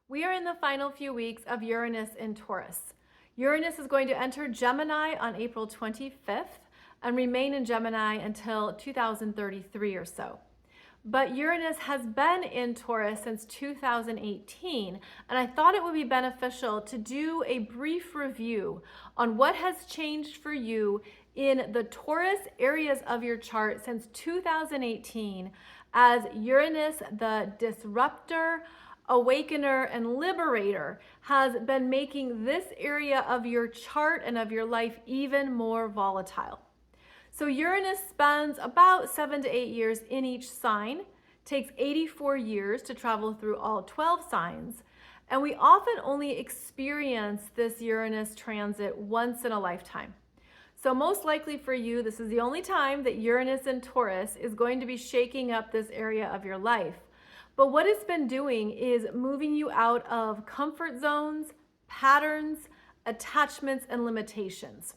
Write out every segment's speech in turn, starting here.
We are in the final few weeks of Uranus in Taurus. Uranus is going to enter Gemini on April 25th and remain in Gemini until 2033 or so. But Uranus has been in Taurus since 2018, and I thought it would be beneficial to do a brief review on what has changed for you in the Taurus areas of your chart since 2018, as Uranus, the disruptor, awakener, and liberator, has been making this area of your chart and of your life even more volatile. So Uranus spends about 7 to 8 years in each sign, takes 84 years to travel through all 12 signs, and we often only experience this Uranus transit once in a lifetime. So most likely for you, this is the only time that Uranus in Taurus is going to be shaking up this area of your life. But what it's been doing is moving you out of comfort zones, patterns, attachments, and limitations.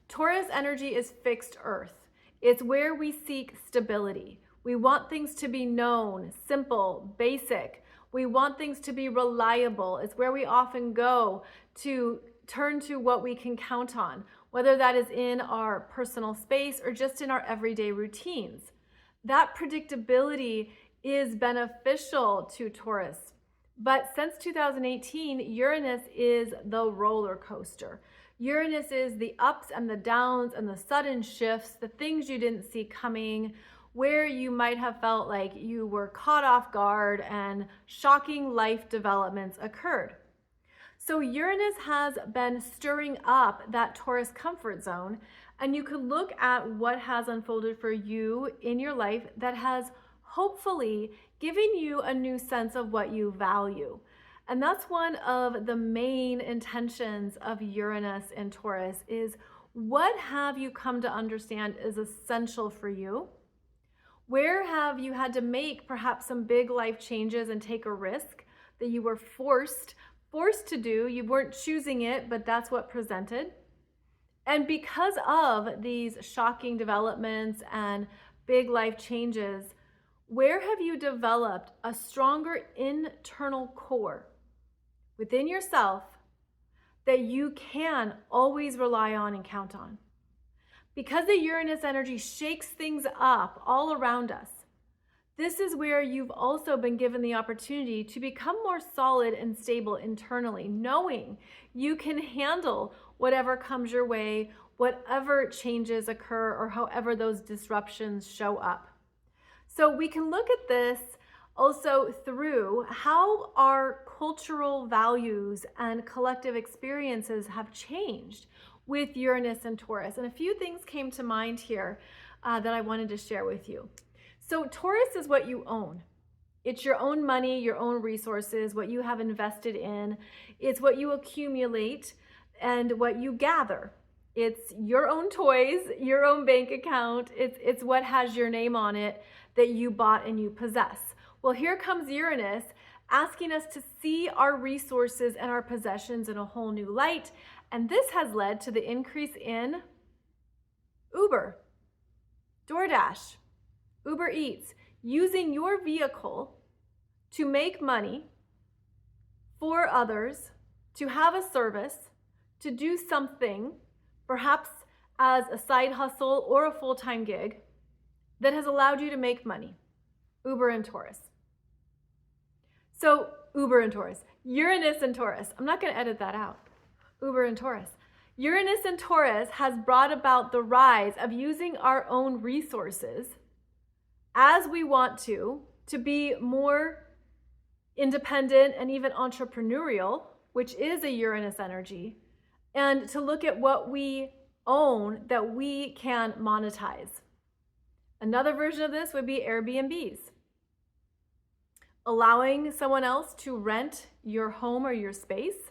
Taurus energy is fixed earth. It's where we seek stability. We want things to be known, simple, basic. We want things to be reliable. It's where we often go to turn to what we can count on, whether that is in our personal space or just in our everyday routines. That predictability is beneficial to Taurus. But since 2018, Uranus is the roller coaster. Uranus is the ups and the downs and the sudden shifts, the things you didn't see coming, where you might have felt like you were caught off guard and shocking life developments occurred. So Uranus has been stirring up that Taurus comfort zone, and you could look at what has unfolded for you in your life that has hopefully given you a new sense of what you value. And that's one of the main intentions of Uranus in Taurus is, what have you come to understand is essential for you? Where have you had to make perhaps some big life changes and take a risk that you were forced to do? You weren't choosing it, but that's what presented. And because of these shocking developments and big life changes, where have you developed a stronger internal core within yourself that you can always rely on and count on? Because the Uranus energy shakes things up all around us, this is where you've also been given the opportunity to become more solid and stable internally, knowing you can handle whatever comes your way, whatever changes occur, or however those disruptions show up. So we can look at this also through how our cultural values and collective experiences have changed with Uranus and Taurus. And a few things came to mind here that I wanted to share with you. So Taurus is what you own. It's your own money, your own resources, what you have invested in. It's what you accumulate and what you gather. It's your own toys, your own bank account. It's what has your name on it that you bought and you possess. Well, here comes Uranus asking us to see our resources and our possessions in a whole new light. And this has led to the increase in Uber, DoorDash, Uber Eats, using your vehicle to make money for others, to have a service, to do something, perhaps as a side hustle or a full-time gig, that has allowed you to make money. Uber and Taurus. So Uber and Taurus, Uranus and Taurus. I'm not going to edit that out. Uber and Taurus. Uranus and Taurus has brought about the rise of using our own resources as we want to be more independent and even entrepreneurial, which is a Uranus energy, and to look at what we own that we can monetize. Another version of this would be Airbnbs. Allowing someone else to rent your home or your space.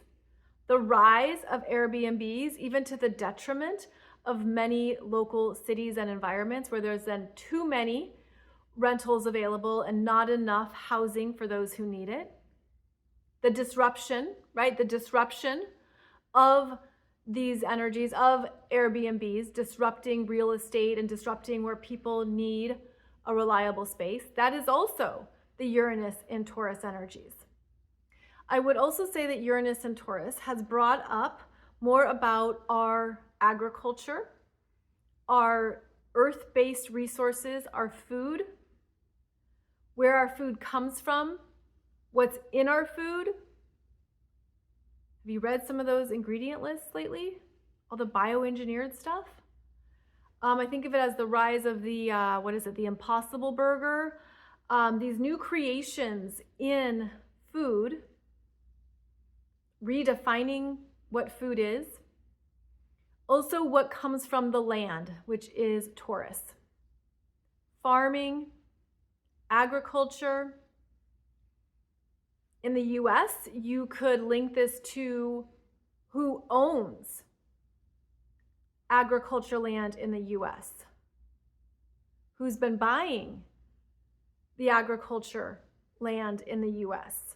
The rise of Airbnbs, even to the detriment of many local cities and environments where there's then too many rentals available and not enough housing for those who need it. The disruption, right? The disruption of these energies of Airbnbs, disrupting real estate and disrupting where people need a reliable space. That is also the Uranus in Taurus energies. I would also say that Uranus and Taurus has brought up more about our agriculture, our earth-based resources, our food, where our food comes from, what's in our food. Have you read some of those ingredient lists lately? All the bioengineered stuff? I think of it as the rise of the, the Impossible Burger. These new creations in food, redefining what food is. Also what comes from the land, which is Taurus. Farming, agriculture. In the US, you could link this to who owns agriculture land in the US. Who's been buying the agriculture land in the US.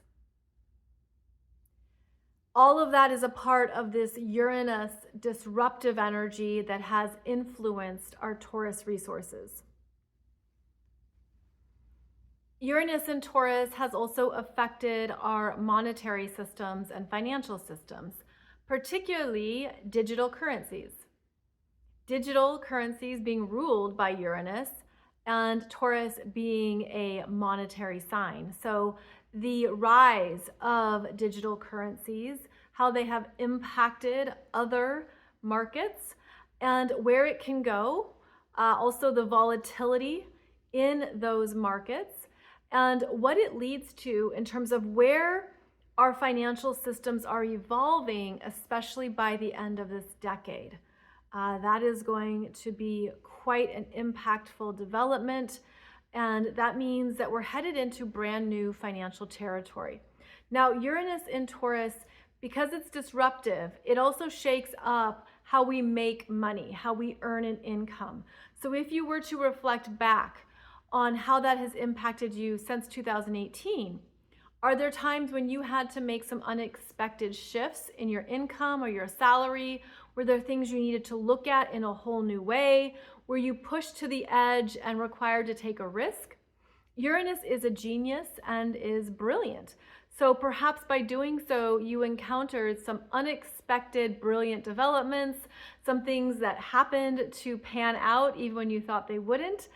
All of that is a part of this Uranus disruptive energy that has influenced our Taurus resources. Uranus in Taurus has also affected our monetary systems and financial systems, particularly digital currencies. Digital currencies being ruled by Uranus and Taurus being a monetary sign. So the rise of digital currencies, how they have impacted other markets and where it can go, also the volatility in those markets, and what it leads to in terms of where our financial systems are evolving, especially by the end of this decade. That is going to be quite an impactful development, and that means that we're headed into brand new financial territory. Now, Uranus in Taurus, because it's disruptive, it also shakes up how we make money, how we earn an income. So if you were to reflect back on how that has impacted you since 2018, are there times when you had to make some unexpected shifts in your income or your salary? Were there things you needed to look at in a whole new way? Were you pushed to the edge and required to take a risk? Uranus is a genius and is brilliant. So perhaps by doing so, you encountered some unexpected, brilliant developments, some things that happened to pan out even when you thought they wouldn't.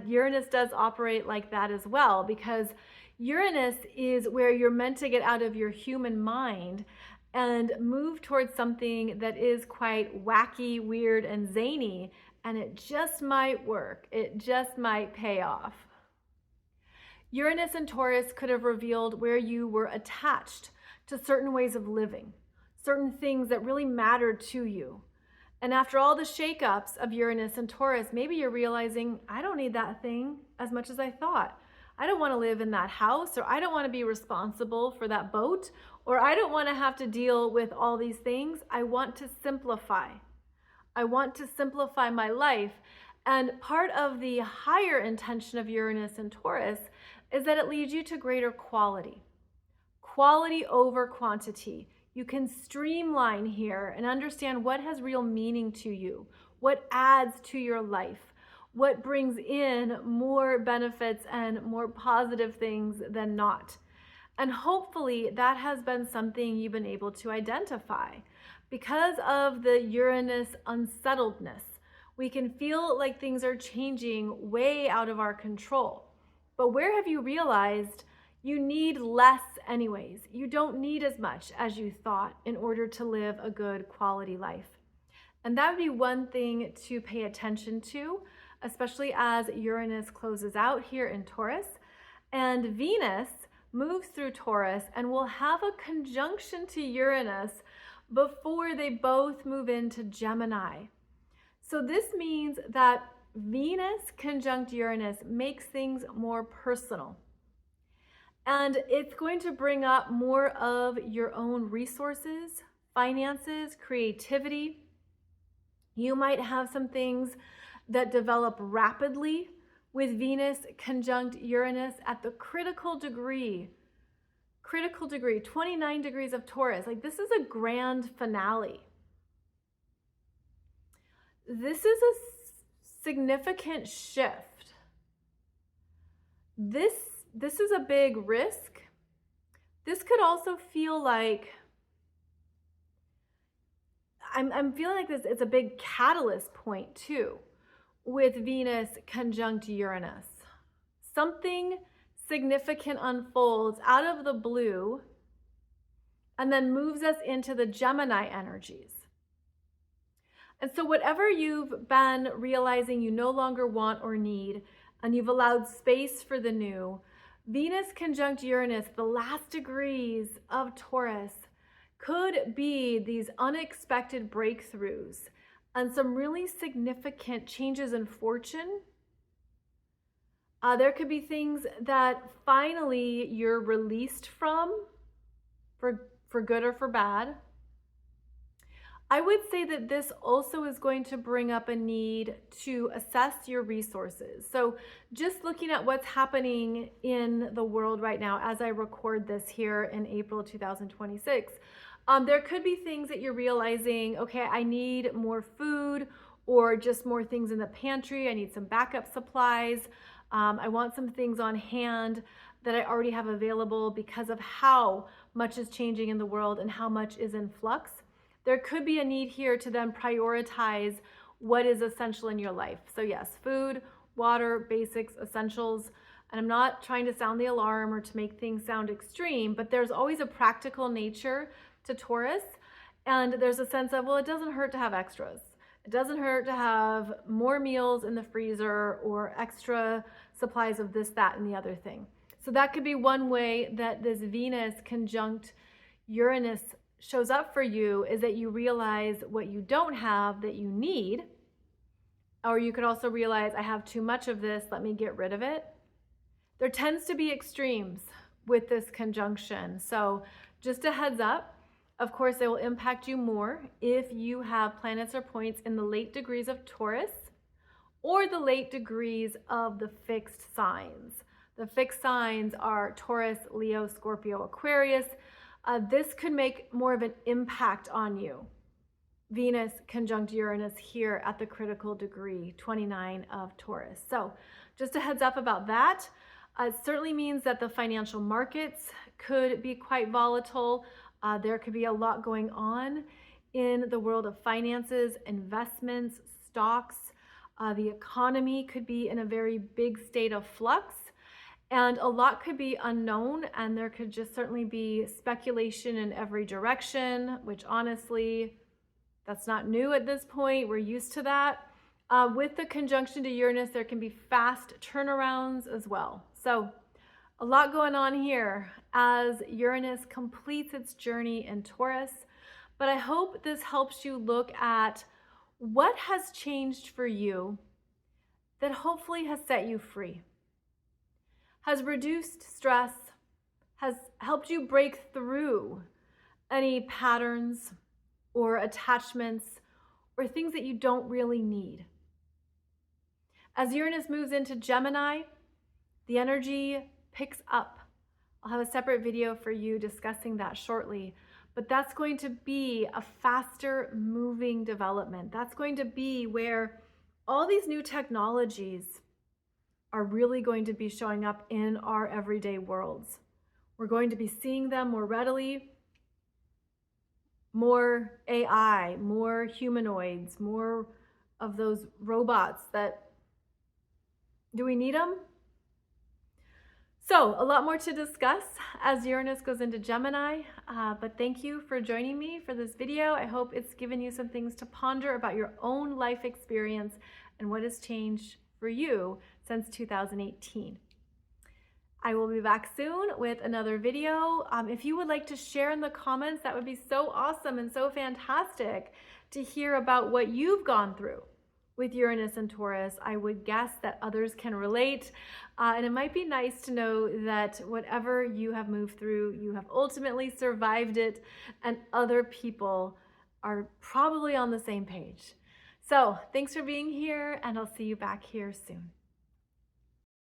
Uranus does operate like that as well, because Uranus is where you're meant to get out of your human mind and move towards something that is quite wacky, weird, and zany, and it just might work. It just might pay off. Uranus and Taurus could have revealed where you were attached to certain ways of living, certain things that really mattered to you. And after all the shakeups of Uranus and Taurus, maybe you're realizing, I don't need that thing as much as I thought. I don't want to live in that house, or I don't want to be responsible for that boat, or I don't want to have to deal with all these things. I want to simplify. I want to simplify my life. And part of the higher intention of Uranus and Taurus is that it leads you to greater quality. Quality over quantity. You can streamline here and understand what has real meaning to you, what adds to your life, what brings in more benefits and more positive things than not. And hopefully that has been something you've been able to identify. Because of the Uranus unsettledness, we can feel like things are changing way out of our control. But where have you realized you need less anyways? You don't need as much as you thought in order to live a good quality life. And that would be one thing to pay attention to, especially as Uranus closes out here in Taurus. And Venus moves through Taurus and will have a conjunction to Uranus before they both move into Gemini. So this means that Venus conjunct Uranus makes things more personal. And it's going to bring up more of your own resources, finances, creativity. You might have some things that develop rapidly with Venus conjunct Uranus at the critical degree, 29 degrees of Taurus. Like, this is a grand finale. This is a significant shift. This is a big risk. This could also feel like, I'm feeling like this, it's a big catalyst point too, with Venus conjunct Uranus. Something significant unfolds out of the blue and then moves us into the Gemini energies. And so whatever you've been realizing you no longer want or need, and you've allowed space for the new, Venus conjunct Uranus, the last degrees of Taurus, could be these unexpected breakthroughs and some really significant changes in fortune. There could be things that finally you're released from, for good or for bad. I would say that this also is going to bring up a need to assess your resources. So just looking at what's happening in the world right now as I record this here in April 2026, there could be things that you're realizing, okay, I need more food or just more things in the pantry. I need some backup supplies. I want some things on hand that I already have available because of how much is changing in the world and how much is in flux. There could be a need here to then prioritize what is essential in your life. So yes, food, water, basics, essentials. And I'm not trying to sound the alarm or to make things sound extreme, but there's always a practical nature to Taurus. And there's a sense of, well, it doesn't hurt to have extras. It doesn't hurt to have more meals in the freezer or extra supplies of this, that, and the other thing. So that could be one way that this Venus conjunct Uranus shows up for you, is that you realize what you don't have that you need. Or you could also realize, I have too much of this, let me get rid of it. There tends to be extremes with this conjunction. So just a heads up, of course, it will impact you more if you have planets or points in the late degrees of Taurus or the late degrees of the fixed signs. The fixed signs are Taurus, Leo, Scorpio, Aquarius. This could make more of an impact on you. Venus conjunct Uranus here at the critical degree, 29 of Taurus. So just a heads up about that. It certainly means that the financial markets could be quite volatile. There could be a lot going on in the world of finances, investments, stocks. The economy could be in a very big state of flux. And a lot could be unknown, and there could just certainly be speculation in every direction, which honestly, that's not new at this point. We're used to that. With the conjunction to Uranus, there can be fast turnarounds as well. So a lot going on here as Uranus completes its journey in Taurus. But I hope this helps you look at what has changed for you that hopefully has set you free, has reduced stress, has helped you break through any patterns or attachments or things that you don't really need. As Uranus moves into Gemini, the energy picks up. I'll have a separate video for you discussing that shortly, but that's going to be a faster moving development. That's going to be where all these new technologies are really going to be showing up in our everyday worlds. We're going to be seeing them more readily. More AI, more humanoids, more of those robots that, do we need them? So a lot more to discuss as Uranus goes into Gemini, but thank you for joining me for this video. I hope it's given you some things to ponder about your own life experience and what has changed for you since 2018. I will be back soon with another video. If you would like to share in the comments, that would be so awesome and so fantastic to hear about what you've gone through with Uranus and Taurus. I would guess that others can relate. And it might be nice to know that whatever you have moved through, you have ultimately survived it, and other people are probably on the same page. So thanks for being here, and I'll see you back here soon.